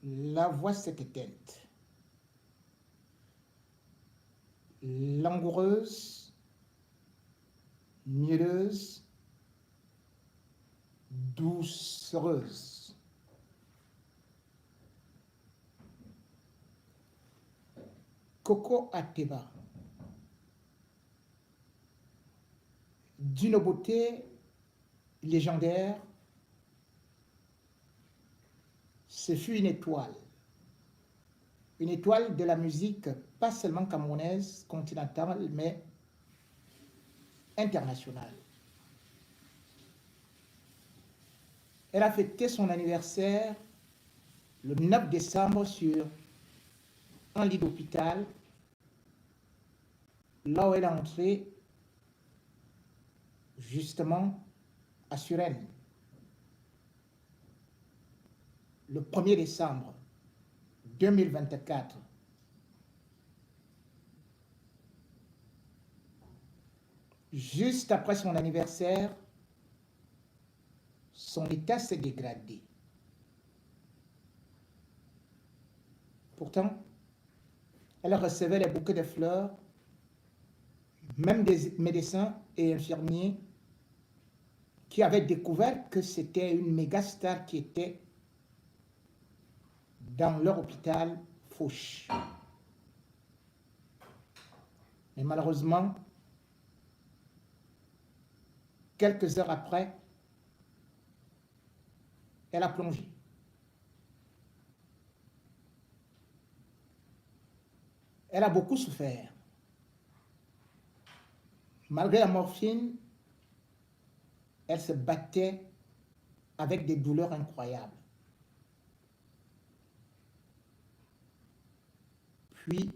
La voix s'est éteinte. Langoureuse, mielleuse, doucereuse. Coco Ateba, d'une beauté légendaire, ce fut une étoile de la musique, pas seulement camerounaise, continentale, mais internationale. Elle a fêté son anniversaire le 9 décembre sur un lit d'hôpital, là où elle est entrée justement à Suresnes, le 1er décembre 2024. Juste après son anniversaire, son état s'est dégradé. Pourtant, elle recevait les bouquets de fleurs, même des médecins et infirmiers qui avaient découvert que c'était une méga star qui était dans leur hôpital Fauche. Mais malheureusement, quelques heures après, elle a plongé. Elle a beaucoup souffert. Malgré la morphine, elle se battait avec des douleurs incroyables. Puis,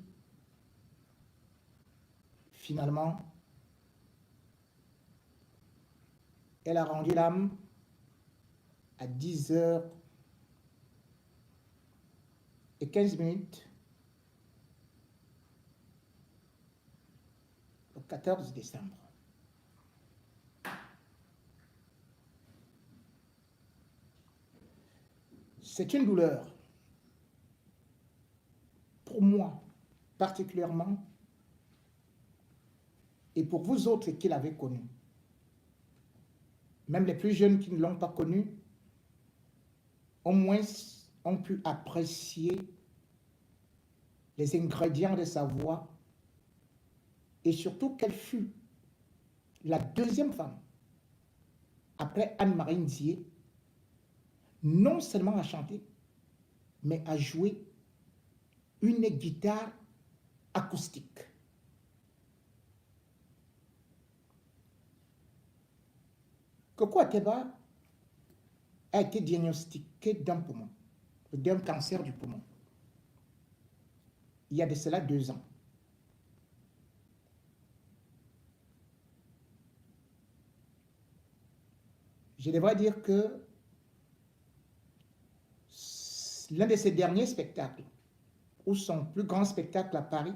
finalement, elle a rendu l'âme à 10h15 le 14 décembre. C'est une douleur, pour moi particulièrement, et pour vous autres qui l'avez connue. Même les plus jeunes qui ne l'ont pas connue, au moins ont pu apprécier les ingrédients de sa voix et surtout qu'elle fut la deuxième femme, après Anne-Marie Ndiaye, non seulement à chanter, mais à jouer une guitare acoustique. Coco Ateba a été diagnostiqué d'un poumon, d'un cancer du poumon, il y a de cela 2 ans. Je devrais dire que l'un de ses derniers spectacles, ou son plus grand spectacle à Paris,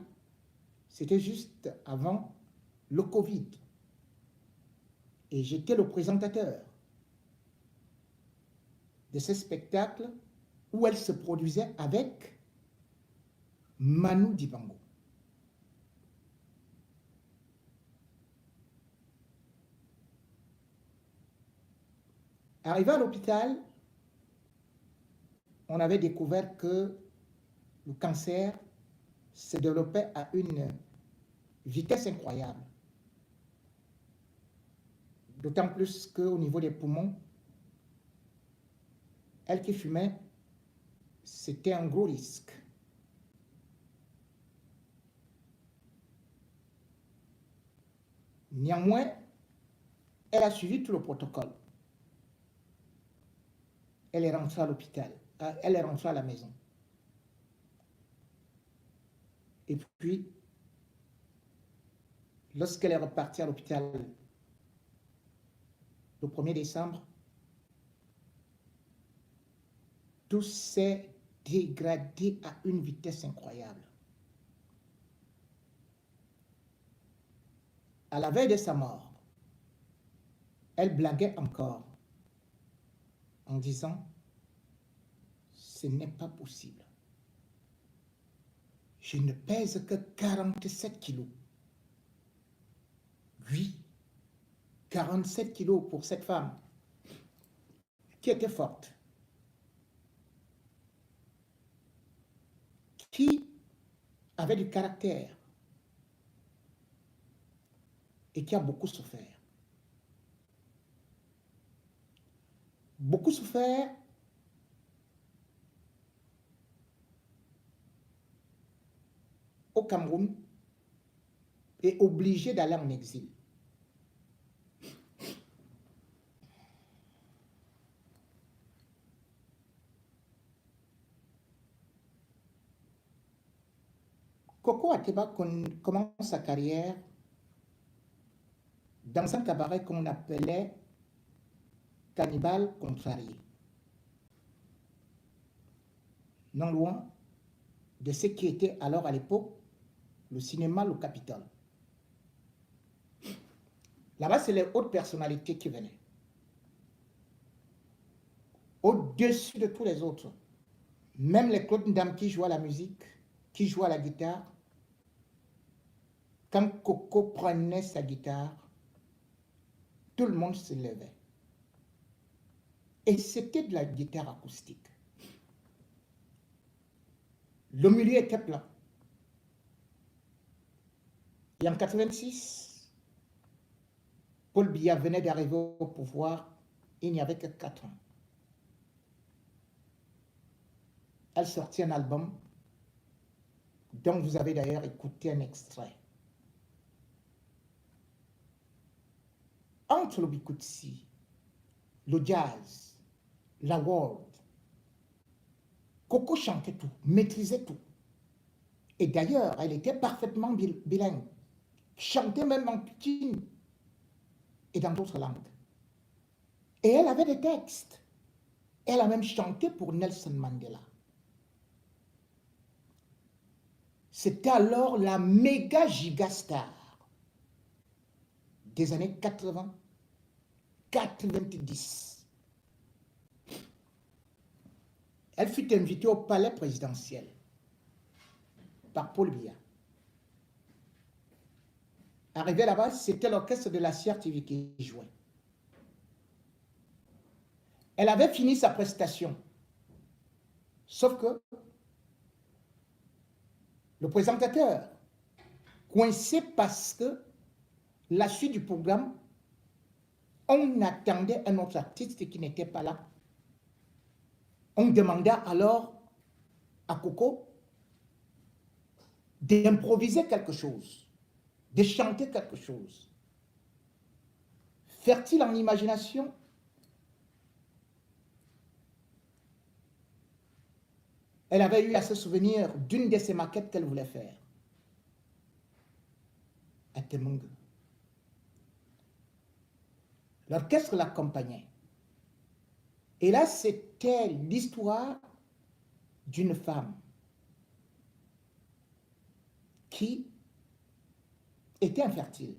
c'était juste avant le Covid. Et j'étais le présentateur de ce spectacle où elle se produisait avec Manu Dibango. Arrivé à l'hôpital, on avait découvert que le cancer se développait à une vitesse incroyable. D'autant plus qu'au niveau des poumons, elle qui fumait, c'était un gros risque. Néanmoins, elle a suivi tout le protocole. Elle est rentrée à l'hôpital. Elle est rentrée à la maison. Et puis, lorsqu'elle est repartie à l'hôpital le 1er décembre, tout s'est dégradé à une vitesse incroyable. À la veille de sa mort, elle blaguait encore en disant « Ce n'est pas possible. Je ne pèse que 47 kilos. » Oui, 47 kilos pour cette femme qui était forte, qui avait du caractère et qui a beaucoup souffert. Beaucoup souffert au Cameroun et obligé d'aller en exil. Coco Ateba commence sa carrière dans un cabaret qu'on appelait Cannibal Contrarié, non loin de ce qui était alors à l'époque le cinéma Le Capitole. Là-bas, c'est les hautes personnalités qui venaient. Au-dessus de tous les autres, même les Claude Ndam qui jouaient à la musique, qui jouaient à la guitare, quand Coco prenait sa guitare, tout le monde se levait. Et c'était de la guitare acoustique. Le milieu était plein. Et en 86, Paul Biya venait d'arriver au pouvoir, il n'y avait que 4 ans. Elle sortit un album dont vous avez d'ailleurs écouté un extrait. Entre le bikutsi, le jazz, la world, Coco chantait tout, maîtrisait tout. Et d'ailleurs, elle était parfaitement bilingue. Chantait même en pikin et dans d'autres langues. Et elle avait des textes. Elle a même chanté pour Nelson Mandela. C'était alors la méga gigastar des années 80, 90. Elle fut invitée au palais présidentiel par Paul Biya. Arrivé là-bas, c'était l'orchestre de la CRTV qui jouait. Elle avait fini sa prestation. Sauf que le présentateur, coincé parce que la suite du programme, on attendait un autre artiste qui n'était pas là. On demanda alors à Coco d'improviser quelque chose, de chanter quelque chose. Fertile en imagination, elle avait eu à se souvenir d'une de ses maquettes qu'elle voulait faire à Temung. L'orchestre l'accompagnait. Et là, c'était l'histoire d'une femme qui était infertile.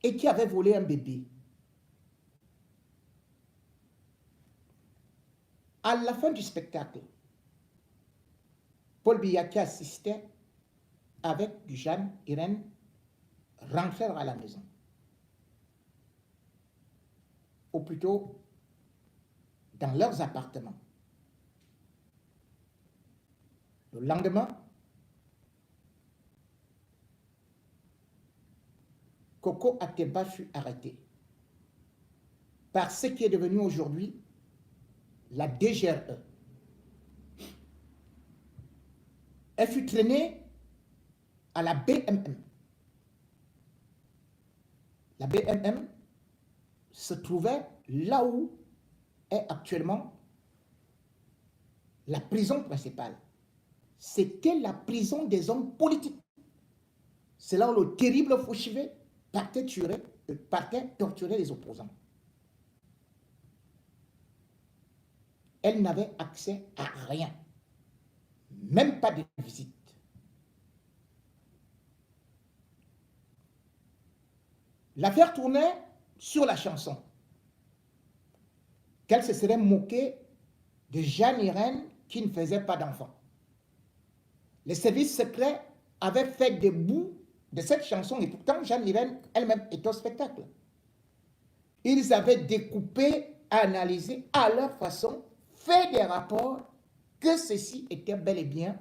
Et qui avait volé un bébé. À la fin du spectacle, Paul Biya qui assistait avec Jeanne, Irène, rentrèrent à la maison. Ou plutôt, dans leurs appartements. Le lendemain, Coco Ateba fut arrêté par ce qui est devenu aujourd'hui la DGRE. elle fut traînée à la BMM. La BMM se trouvait là où est actuellement la prison principale. C'était la prison des hommes politiques. C'est là où le terrible Fouchivé partait torturer les opposants. Elle n'avait accès à rien, même pas de visite. L'affaire tournait sur la chanson, qu'elle se serait moquée de Jeanne Irène qui ne faisait pas d'enfant. Les services secrets avaient fait des bouts de cette chanson, et pourtant Jeanne Irène elle-même était au spectacle. Ils avaient découpé, analysé à leur façon, fait des rapports que ceci était bel et bien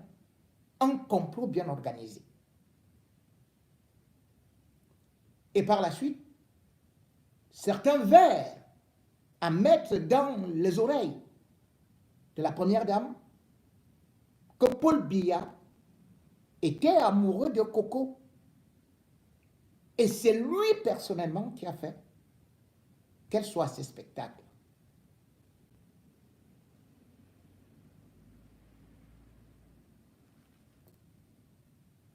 un complot bien organisé. Et par la suite, certains vinrent à mettre dans les oreilles de la première dame que Paul Biya était amoureux de Coco. Et c'est lui personnellement qui a fait qu'elle soit à ce spectacle.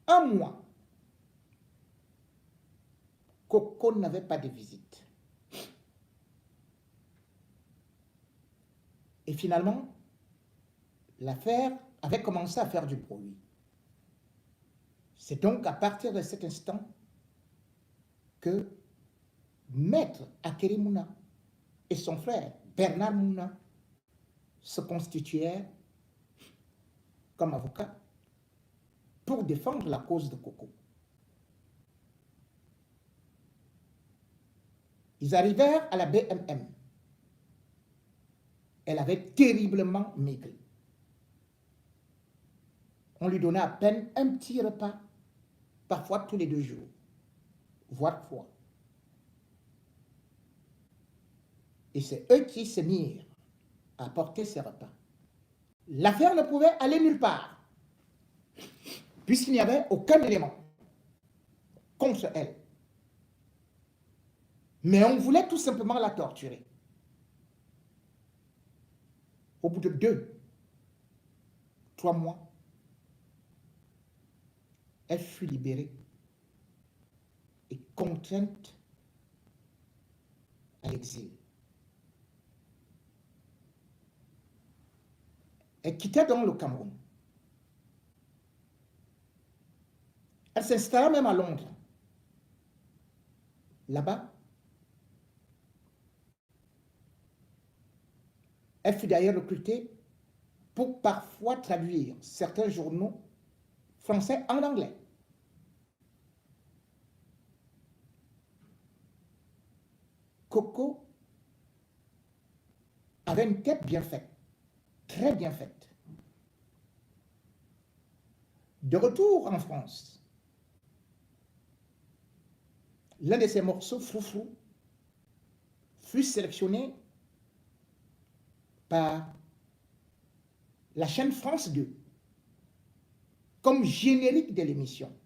Un mois, Coco n'avait pas de visite. Et finalement, l'affaire avait commencé à faire du bruit. C'est donc à partir de cet instant que Maître Akeri Mouna et son frère Bernard Mouna se constituèrent comme avocats pour défendre la cause de Coco. Ils arrivèrent à la BMM. Elle avait terriblement maigri. On lui donnait à peine un petit repas, parfois tous les 2 jours, voire 3. Et c'est eux qui se mirent à apporter ces repas. L'affaire ne pouvait aller nulle part, puisqu'il n'y avait aucun élément contre elle. Mais on voulait tout simplement la torturer. Au bout de 2, 3 mois, elle fut libérée et contrainte à l'exil. Elle quitta donc le Cameroun. Elle s'installa même à Londres. Là-bas, elle fut d'ailleurs recrutée pour parfois traduire certains journaux français en anglais. Coco avait une tête bien faite, très bien faite. De retour en France, l'un de ses morceaux, Froufrou, fut sélectionné par la chaîne France 2 comme générique de l'émission,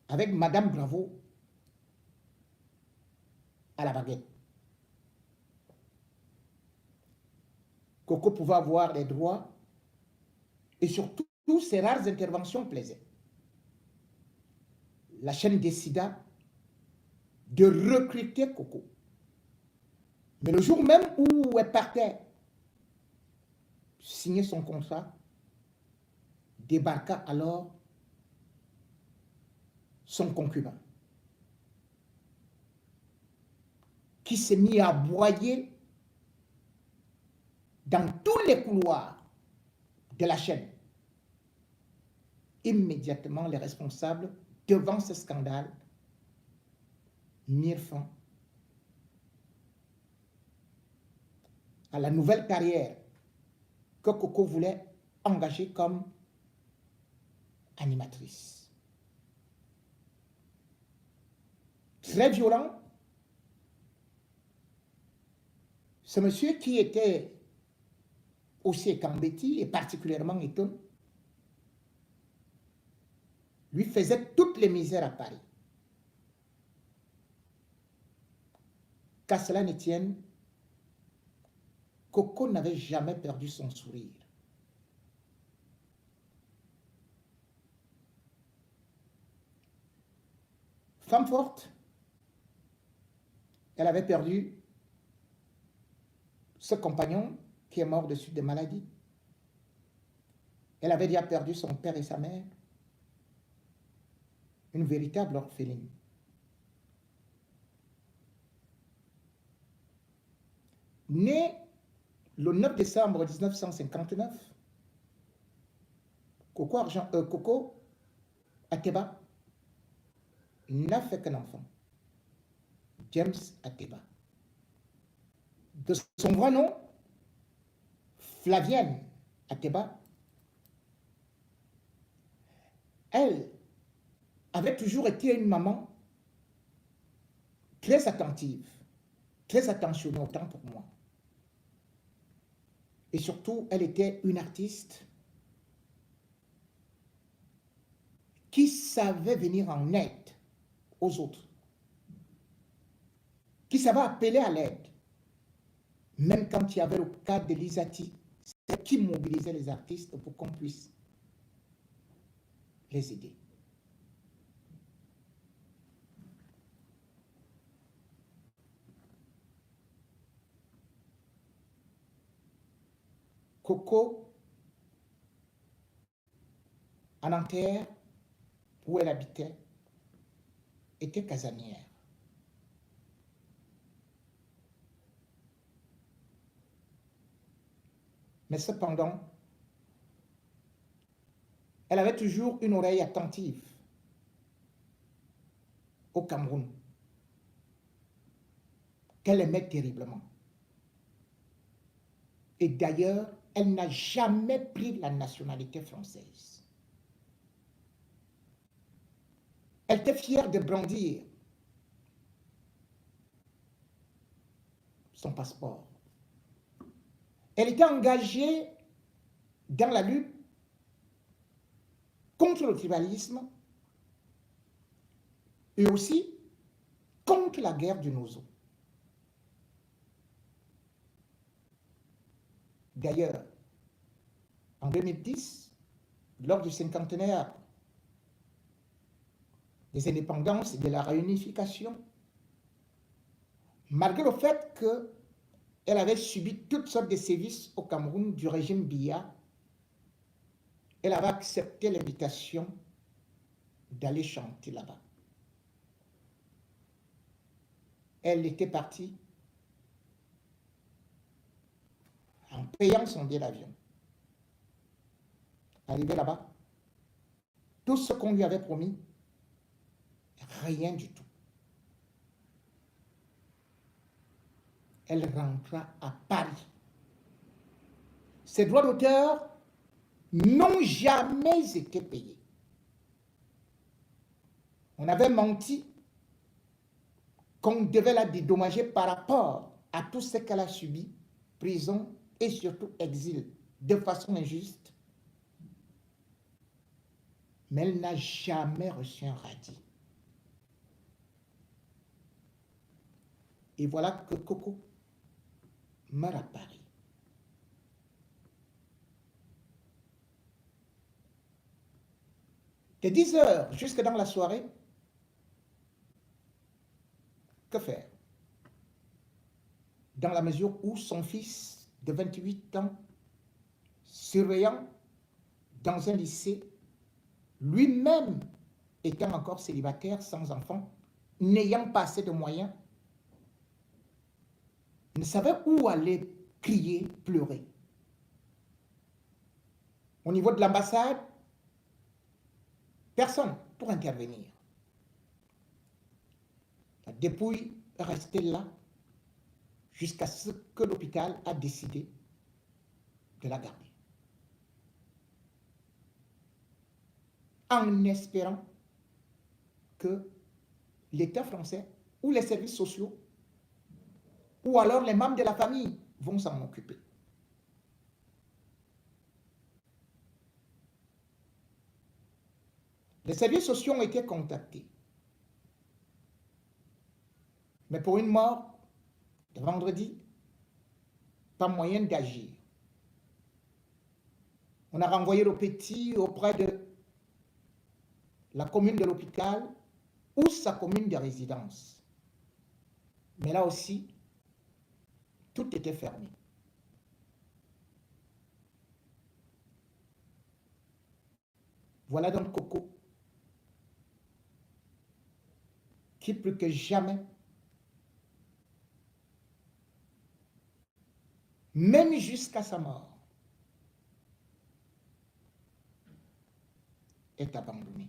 avec Madame Bravo à la baguette. Coco pouvait avoir les droits et surtout, ses rares interventions plaisaient. La chaîne décida de recruter Coco. Mais le jour même où elle partait signer son contrat, débarqua alors son concubin, qui s'est mis à aboyer dans tous les couloirs de la chaîne. Immédiatement, les responsables, devant ce scandale, mirent fin à la nouvelle carrière que Coco voulait engager comme animatrice. Très violent, ce monsieur qui était aussi Kambeti et particulièrement étonné, lui faisait toutes les misères à Paris. Qu'à cela ne tienne, Coco n'avait jamais perdu son sourire. Femme forte, elle avait perdu ce compagnon qui est mort de suite de maladie. Elle avait déjà perdu son père et sa mère. Une véritable orpheline. Née le 9 décembre 1959, Coco Ateba n'a fait qu'un enfant, James Ateba. De son vrai nom, Flavienne Ateba, elle avait toujours été une maman très attentive, très attentionnée autant pour moi. Et surtout, elle était une artiste qui savait venir en aide aux autres, qui savait appeler à l'aide, même quand il y avait le cas de Lisati, c'est qui mobilisait les artistes pour qu'on puisse les aider. Coco, à Nanterre, où elle habitait, était casanière. Mais cependant, elle avait toujours une oreille attentive au Cameroun, qu'elle aimait terriblement. Et d'ailleurs, elle n'a jamais pris la nationalité française. Elle était fière de brandir son passeport. Elle était engagée dans la lutte contre le tribalisme et aussi contre la guerre du Nozo. D'ailleurs, en 2010, lors du cinquantenaire des indépendances et de la réunification, malgré le fait qu'elle avait subi toutes sortes de sévices au Cameroun du régime Biya, elle avait accepté l'invitation d'aller chanter là-bas. Elle était partie en payant son billet d'avion. Arrivée là-bas, tout ce qu'on lui avait promis, rien du tout. Elle rentra à Paris. Ses droits d'auteur n'ont jamais été payés. On avait menti qu'on devait la dédommager par rapport à tout ce qu'elle a subi, prison et surtout exil, de façon injuste. Mais elle n'a jamais reçu un radis. Et voilà que Coco meurt à Paris. De 10 heures jusque dans la soirée, que faire? Dans la mesure où son fils de 28 ans, surveillant dans un lycée, lui-même étant encore célibataire, sans enfant, n'ayant pas assez de moyens, ne savait où aller crier, pleurer. Au niveau de l'ambassade, personne pour intervenir. La dépouille est restée là jusqu'à ce que l'hôpital a décidé de la garder. En espérant que l'État français ou les services sociaux ou alors les membres de la famille vont s'en occuper. Les services sociaux ont été contactés. Mais pour une mort de vendredi, pas moyen d'agir. On a renvoyé le petit auprès de la commune de l'hôpital ou sa commune de résidence. Mais là aussi, tout était fermé. Voilà donc Coco qui plus que jamais, même jusqu'à sa mort, est abandonné.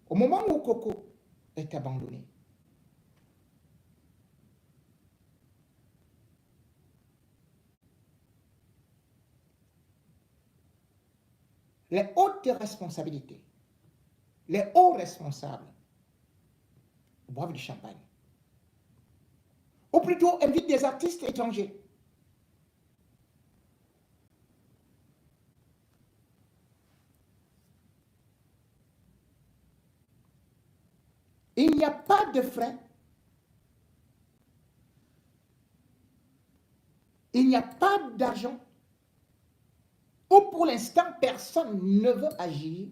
Au moment où Coco est abandonné, les hautes responsabilités, les hauts responsables boivent du champagne. Ou plutôt invitent des artistes étrangers. Il n'y a pas de frais. Il n'y a pas d'argent. Ou pour l'instant, personne ne veut agir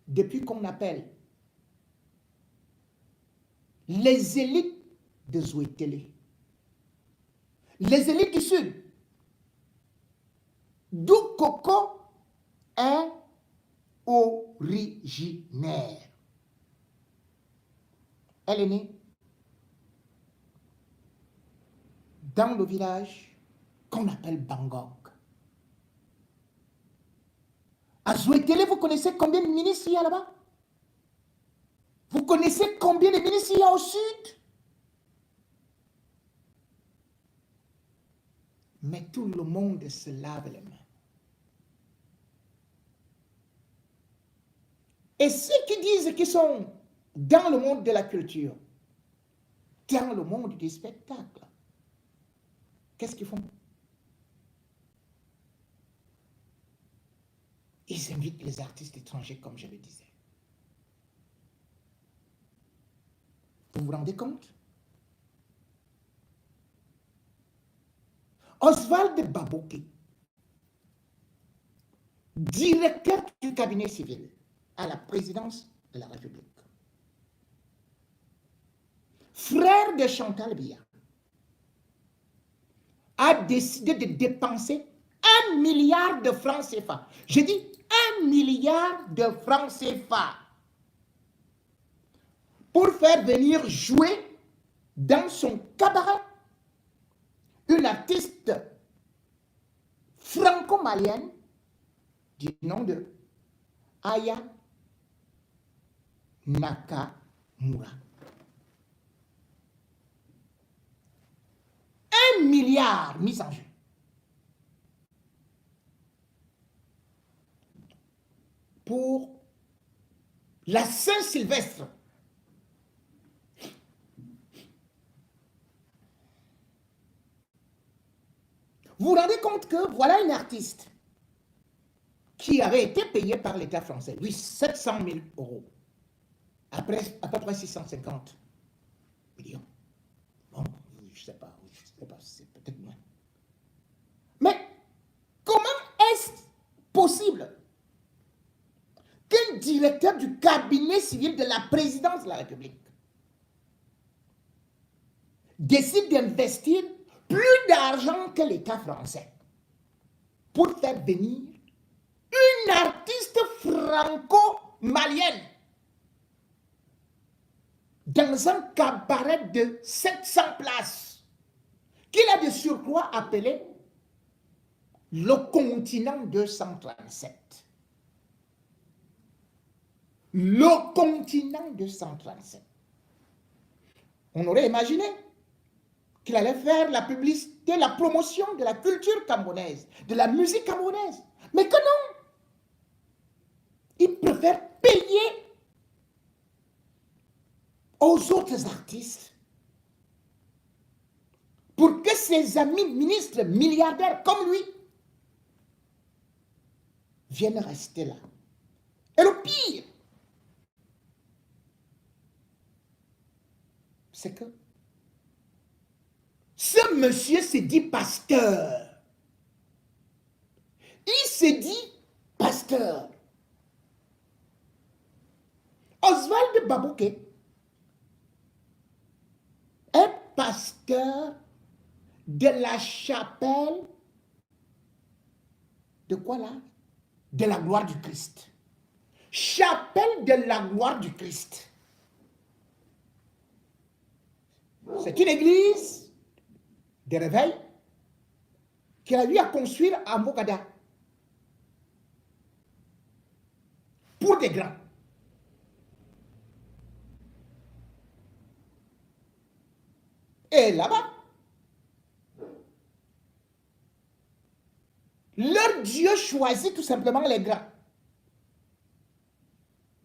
depuis qu'on appelle les élites de Zouétélé, les élites du Sud, d'où Coco est originaire. Elle est née dans le village qu'on appelle Bangok. À Zouétélé, vous connaissez combien de ministres il y a là-bas? Vous connaissez combien de ministres il y a au Sud? Mais tout le monde se lave les mains. Et ceux qui disent qu'ils sont dans le monde de la culture, dans le monde du spectacle, qu'est-ce qu'ils font? Ils invitent les artistes étrangers, comme je le disais. Vous vous rendez compte? Oswald Baboké, directeur du cabinet civil à la présidence de la République, frère de Chantal Biya, a décidé de dépenser 1 milliard de francs CFA. Je dis 1 milliard de francs CFA pour faire venir jouer dans son cabaret une artiste franco-malienne du nom de Aya Nakamura. 1 milliard mis en jeu. Pour la Saint-Sylvestre. Vous vous rendez compte que voilà une artiste qui avait été payée par l'État français, lui, 700 000 euros, après à peu près 650 millions. Bon, je ne sais pas, c'est peut-être moins. Mais comment est-ce possible qu'un directeur du cabinet civil de la présidence de la République décide d'investir plus d'argent que l'État français pour faire venir une artiste franco-malienne dans un cabaret de 700 places qu'il a de surcroît appelé le continent 237. Le continent 237. On aurait imaginé qu'il allait faire la publicité, la promotion de la culture camerounaise, de la musique camerounaise. Mais que non! Il préfère payer aux autres artistes pour que ses amis ministres milliardaires comme lui viennent rester là. Et le pire, c'est que ce monsieur se dit pasteur. Il se dit pasteur. Oswald Babouké est pasteur de la chapelle de quoi là? De la gloire du Christ. Chapelle de la gloire du Christ. C'est une église de réveil qu'il a eu à construire à Mbokada pour des grands. Et là-bas, leur Dieu choisit tout simplement les grands.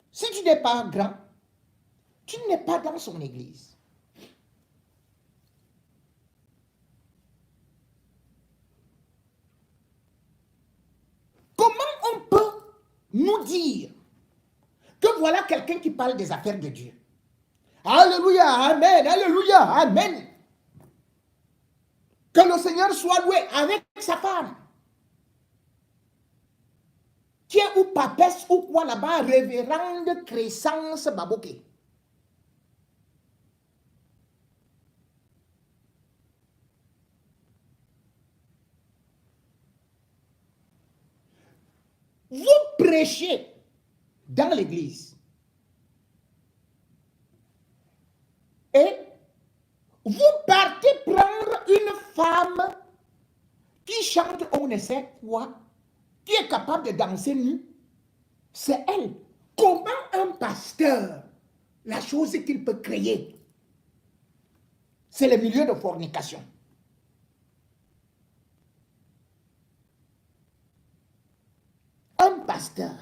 Si tu n'es pas grand, tu n'es pas dans son église. Comment on peut nous dire que voilà quelqu'un qui parle des affaires de Dieu? Alléluia, amen, alléluia, amen. Que le Seigneur soit loué avec sa femme. Qui est ou papesse ou quoi là-bas, révérende Crescence Babouké. Vous prêchez dans l'église et vous partez prendre une femme qui chante on ne sait quoi, qui est capable de danser nu. C'est elle. Comment un pasteur, la chose qu'il peut créer, c'est le milieu de fornication. Un pasteur,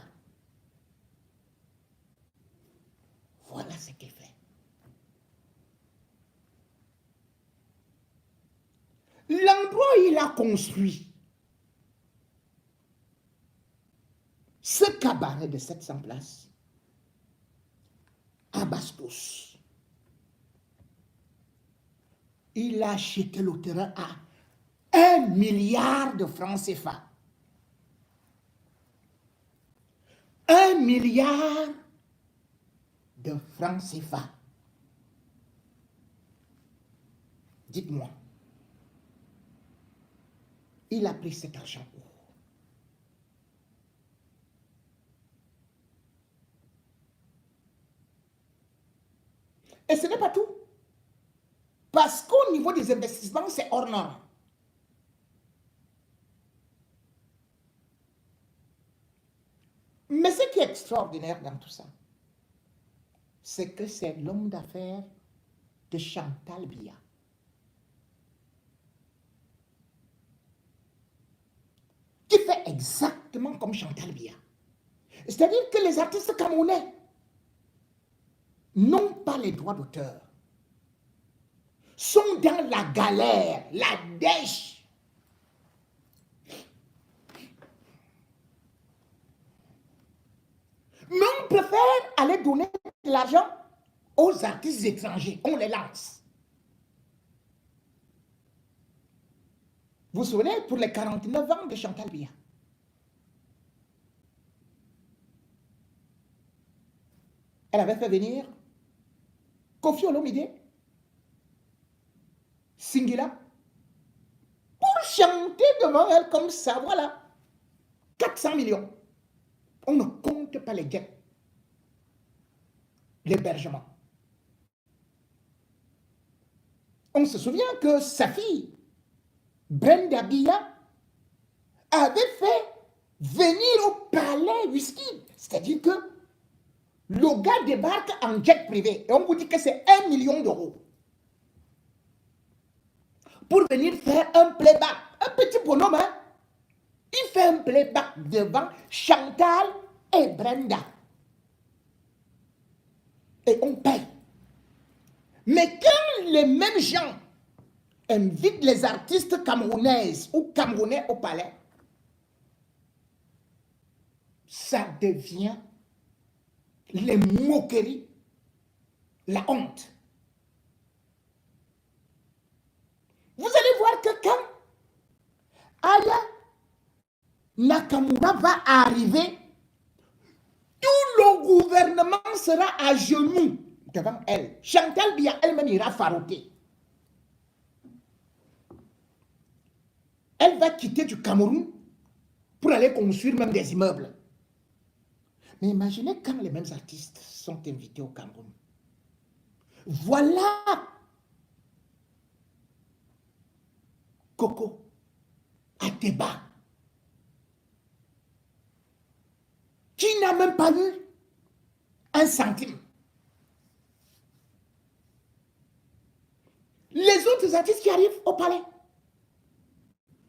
voilà ce qu'il fait. L'endroit où il a construit ce cabaret de 700 places à Bastos, il a acheté le terrain à 1 milliard de francs CFA. 1 milliard de francs CFA. Dites-moi, il a pris cet argent où? Et ce n'est pas tout. Parce qu'au niveau des investissements, c'est hors norme. Mais ce qui est extraordinaire dans tout ça, c'est que c'est l'homme d'affaires de Chantal Biya. Qui fait exactement comme Chantal Biya. C'est-à-dire que les artistes camerounais n'ont pas les droits d'auteur, sont dans la galère, la dèche. Mais on préfère aller donner de l'argent aux artistes étrangers. On les lance. Vous vous souvenez, pour les 49 ans de Chantal Biya, elle avait fait venir Koffi Olomide, Singila, pour chanter devant elle comme ça, voilà. 400 millions. On ne compte pas les gains, l'hébergement. On se souvient que sa fille, Brenda Biya, avait fait venir au palais Whisky. C'est-à-dire que le gars débarque en jet privé et on vous dit que c'est 1 million d'euros pour venir faire un playback. Un petit bonhomme, hein? Il fait un playback devant Chantal et Brenda. Et on paye. Mais quand les mêmes gens invitent les artistes camerounaises ou camerounais au palais, ça devient les moqueries, la honte. Vous allez voir que quand Aya Nakamura va arriver, tout le gouvernement sera à genoux devant elle. Chantal Biya elle-même ira farouter. Elle va quitter du Cameroun pour aller construire même des immeubles. Mais imaginez quand les mêmes artistes sont invités au Cameroun. Voilà Coco à débat, qui n'a même pas eu un centime. Les autres artistes qui arrivent au palais,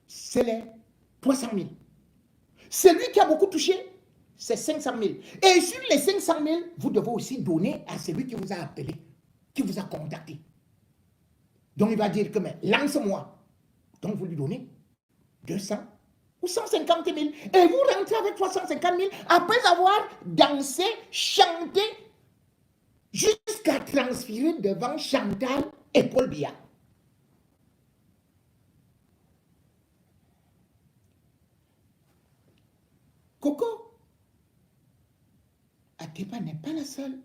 c'est les 300 000. Celui qui a beaucoup touché, c'est 500 000. Et sur les 500 000, vous devez aussi donner à celui qui vous a appelé, qui vous a contacté. Donc il va dire que, mais lance-moi. Donc vous lui donnez 200 ou 150 000. Et vous rentrez avec 350 000 après avoir dansé, chanté, jusqu'à transférer devant Chantal et Paul Biya. Coco Atepa n'est pas la seule.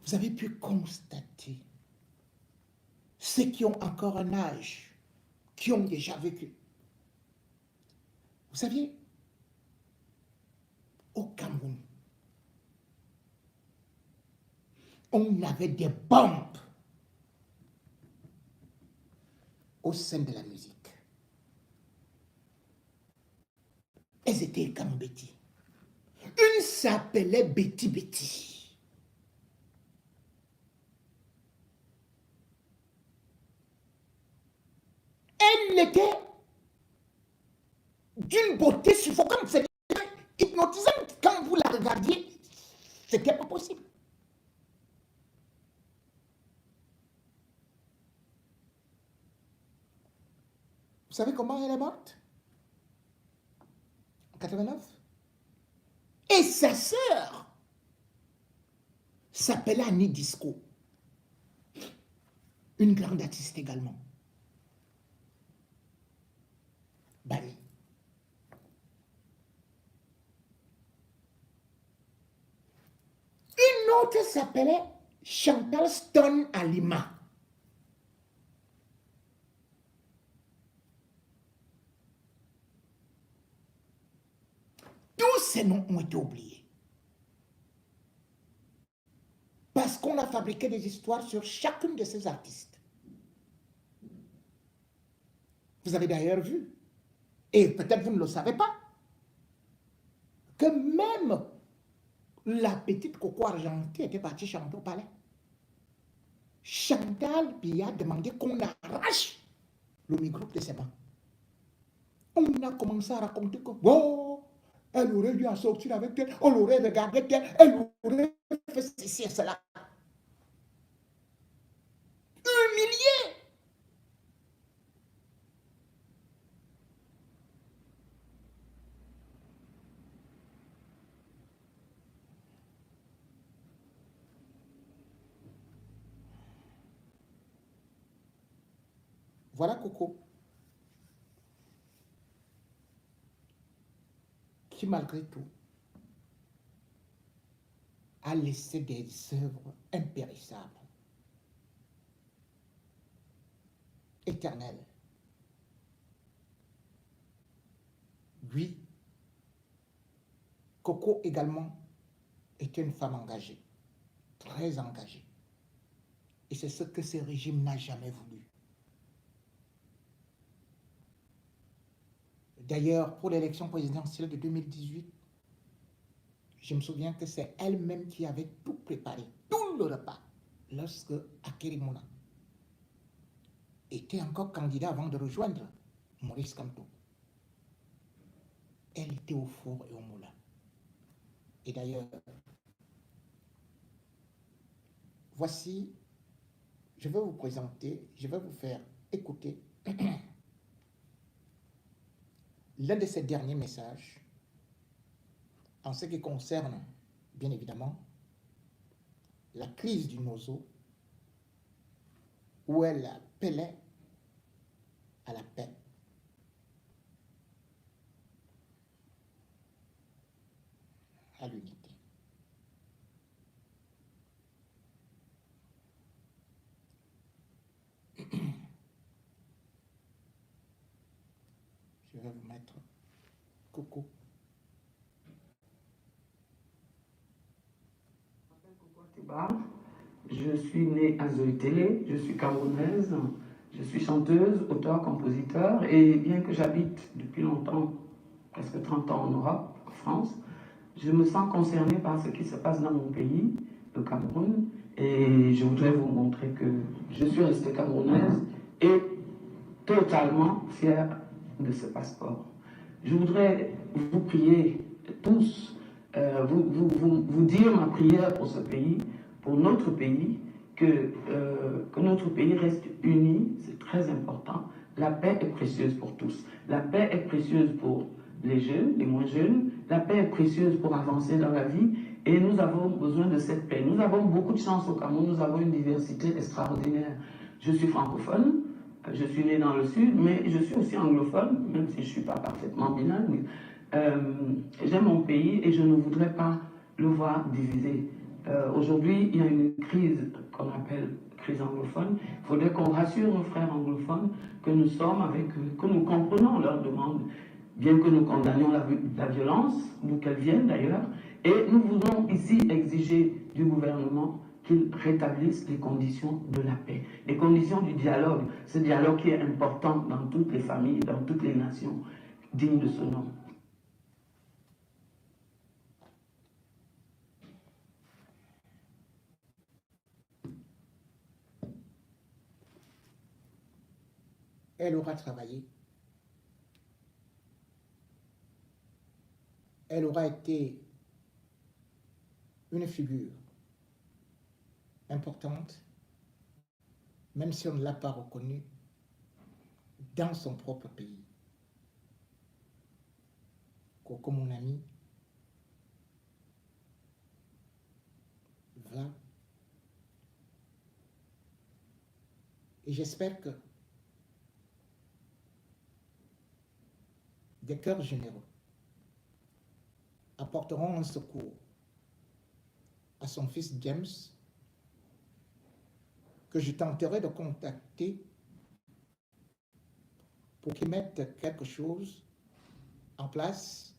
Vous avez pu constater ceux qui ont encore un âge, qui ont déjà vécu. Vous saviez, au Cameroun, on avait des bombes au sein de la musique. Elles étaient comme Betty. Une s'appelait Betty Betty. Elle était d'une beauté suffocante. C'était hypnotisante. Quand vous la regardiez, c'était pas possible. Vous savez comment elle est morte? En 89. Et sa sœur s'appelait Annie Disco. Une grande artiste également. Bannie. Une autre s'appelait Chantal Stone Alima. Tous ces noms ont été oubliés. Parce qu'on a fabriqué des histoires sur chacune de ces artistes. Vous avez d'ailleurs vu, et peut-être vous ne le savez pas, que même la petite Coco Argentine était partie chanter au palais. Chantal Biya a demandé qu'on arrache le micro de ses mains. On a commencé à raconter que, bon, elle aurait dû en sortir avec elle, on l'aurait regardé elle, elle aurait fait ceci et cela. Humilié. Voilà Coco, qui malgré tout a laissé des œuvres impérissables, éternelles. Oui, Coco également était une femme engagée, très engagée. Et c'est ce que ce régime n'a jamais voulu. D'ailleurs, pour l'élection présidentielle de 2018, je me souviens que c'est elle-même qui avait tout préparé, tout le repas, lorsque Akerimona était encore candidat avant de rejoindre Maurice Kamto. Elle était au four et au moulin. Et d'ailleurs, voici, je vais vous présenter, je vais vous faire écouter l'un de ces derniers messages en ce qui concerne, bien évidemment, la crise du Nozo, où elle appelait à la paix. À l'unité. Je vais vous mettre coucou. Je suis née à Zoétélé, je suis camerounaise, je suis chanteuse, auteure, compositeur, et bien que j'habite depuis longtemps, presque 30 ans en Europe, en France, je me sens concernée par ce qui se passe dans mon pays, le Cameroun, et je voudrais vous montrer que je suis restée camerounaise et totalement fière de ce passeport. Je voudrais vous prier tous, vous dire ma prière pour ce pays, pour notre pays, que notre pays reste uni, c'est très important. La paix est précieuse pour tous. La paix est précieuse pour les jeunes, les moins jeunes. La paix est précieuse pour avancer dans la vie et nous avons besoin de cette paix. Nous avons beaucoup de chance au Cameroun, nous avons une diversité extraordinaire. Je suis francophone, je suis né dans le sud, mais je suis aussi anglophone, même si je ne suis pas parfaitement bilingue. J'aime mon pays et je ne voudrais pas le voir divisé. Aujourd'hui, il y a une crise qu'on appelle crise anglophone. Il faudrait qu'on rassure nos frères anglophones que nous sommes avec eux, que nous comprenons leurs demandes, bien que nous condamnions la violence, d'où qu'elle vienne d'ailleurs. Et nous voulons ici exiger du gouvernement qu'il rétablisse les conditions de la paix, les conditions du dialogue, ce dialogue qui est important dans toutes les familles, dans toutes les nations, dignes de ce nom. Elle aura travaillé. Elle aura été une figure importante, même si on ne l'a pas reconnue, dans son propre pays. Coco, mon ami, va. Et j'espère que des cœurs généreux apporteront un secours à son fils James, que je tenterai de contacter pour qu'il mette quelque chose en place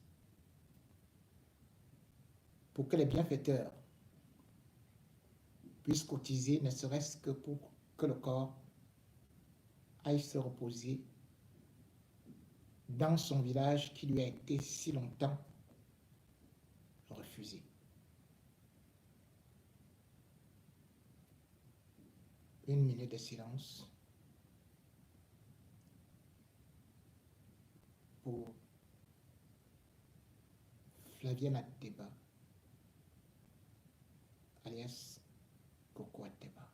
pour que les bienfaiteurs puissent cotiser, ne serait-ce que pour que le corps aille se reposer dans son village qui lui a été si longtemps refusé. Une minute de silence pour Flavienne Ateba, alias Coco Ateba.